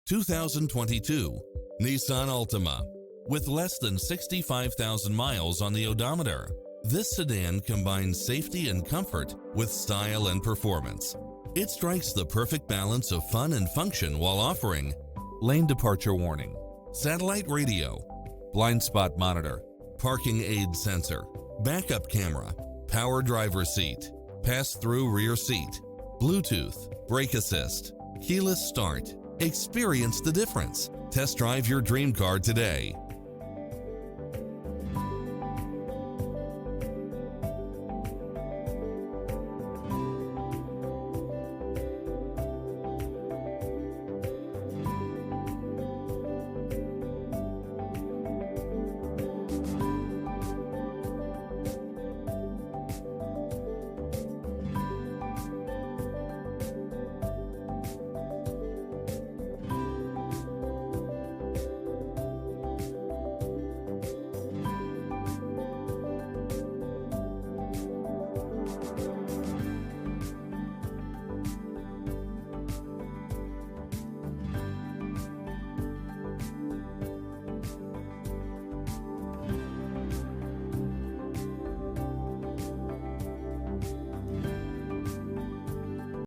2022 Nissan Altima. With less than 65,000 miles on the odometer, this sedan combines safety and comfort with style and performance. It strikes the perfect balance of fun and function while offering lane departure warning, satellite radio, blind spot monitor, parking aid sensor, backup camera, power driver seat, pass-through rear seat, Bluetooth, brake assist, keyless start. Experience the difference. Test drive your dream car today.